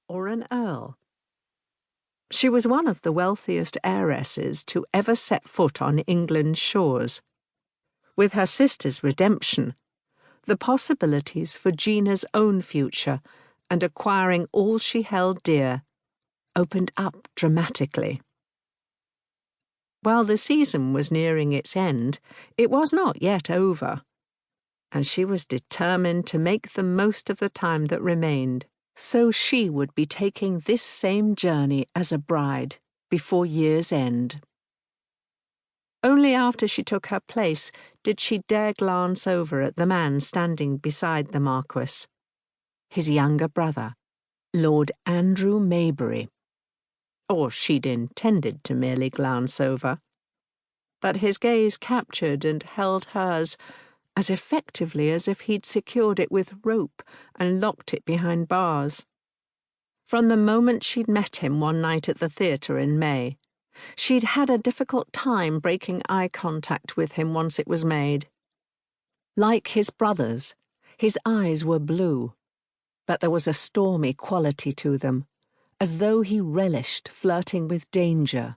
or an earl. She was one of the wealthiest heiresses to ever set foot on England's shores. With her sister's redemption, the possibilities for Gina's own future and acquiring all she held dear opened up dramatically. While the season was nearing its end, it was not yet over, and she was determined to make the most of the time that remained. So she would be taking this same journey as a bride before year's end. Only after she took her place did she dare glance over at the man standing beside the marquess, his younger brother, Lord Andrew Mabry. Or she'd intended to merely glance over. But his gaze captured and held hers as effectively as if he'd secured it with rope and locked it behind bars. From the moment she'd met him one night at the theatre in May, she'd had a difficult time breaking eye contact with him once it was made. Like his brothers, his eyes were blue, but there was a stormy quality to them, as though he relished flirting with danger,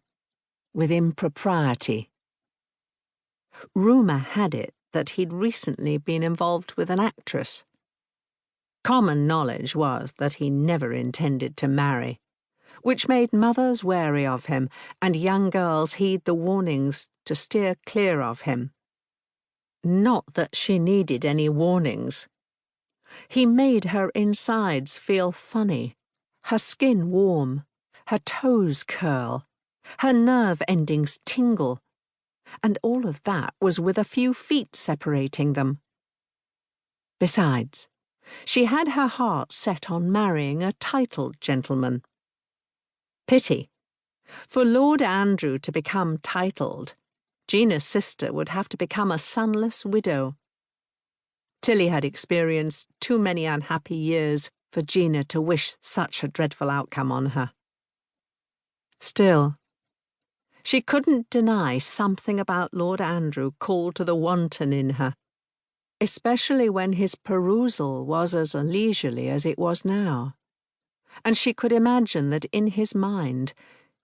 with impropriety. Rumour had it that he'd recently been involved with an actress. Common knowledge was that he never intended to marry, which made mothers wary of him and young girls heed the warnings to steer clear of him. Not that she needed any warnings. He made her insides feel funny, her skin warm, her toes curl, her nerve endings tingle, and all of that was with a few feet separating them. Besides, she had her heart set on marrying a titled gentleman. Pity. For Lord Andrew to become titled, Gina's sister would have to become a sonless widow. Tilly had experienced too many unhappy years for Gina to wish such a dreadful outcome on her. Still, she couldn't deny something about Lord Andrew called to the wanton in her, especially when his perusal was as leisurely as it was now, and she could imagine that in his mind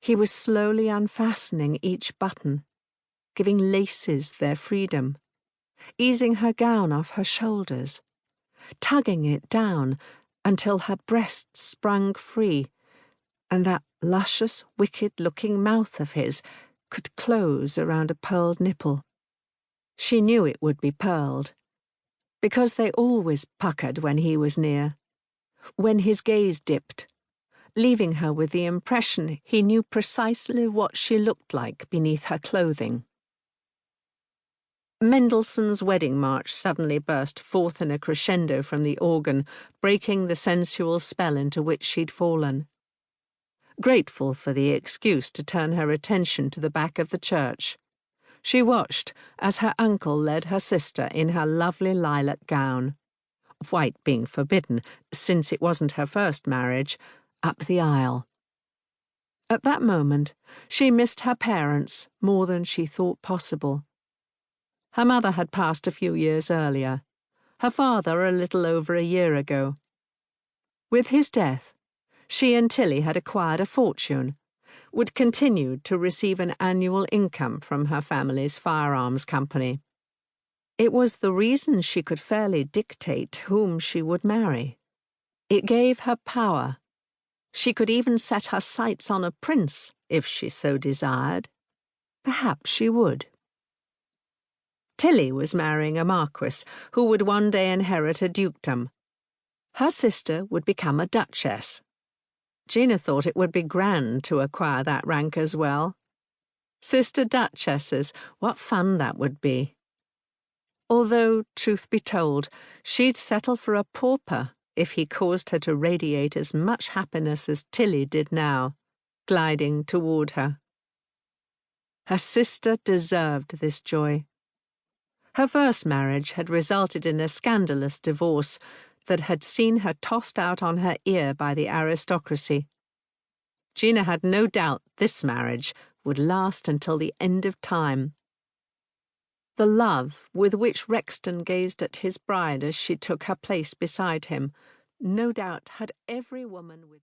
he was slowly unfastening each button, giving laces their freedom, easing her gown off her shoulders, tugging it down until her breasts sprung free, and that luscious, wicked-looking mouth of his could close around a pearled nipple. She knew it would be pearled, because they always puckered when he was near, when his gaze dipped, leaving her with the impression he knew precisely what she looked like beneath her clothing. Mendelssohn's Wedding March suddenly burst forth in a crescendo from the organ, breaking the sensual spell into which she'd fallen. Grateful for the excuse to turn her attention to the back of the church, she watched as her uncle led her sister in her lovely lilac gown, white being forbidden, since it wasn't her first marriage, up the aisle. At that moment, she missed her parents more than she thought possible. Her mother had passed a few years earlier, her father a little over a year ago. With his death, she and Tilly had acquired a fortune, would continue to receive an annual income from her family's firearms company. It was the reason she could fairly dictate whom she would marry. It gave her power. She could even set her sights on a prince if she so desired. Perhaps she would. Tilly was marrying a marquess who would one day inherit a dukedom. Her sister would become a duchess. Gina thought it would be grand to acquire that rank as well. Sister duchesses, what fun that would be. Although, truth be told, she'd settle for a pauper if he caused her to radiate as much happiness as Tilly did now, gliding toward her. Her sister deserved this joy. Her first marriage had resulted in a scandalous divorce that had seen her tossed out on her ear by the aristocracy. Gina had no doubt this marriage would last until the end of time. The love with which Rexton gazed at his bride as she took her place beside him no doubt had every woman with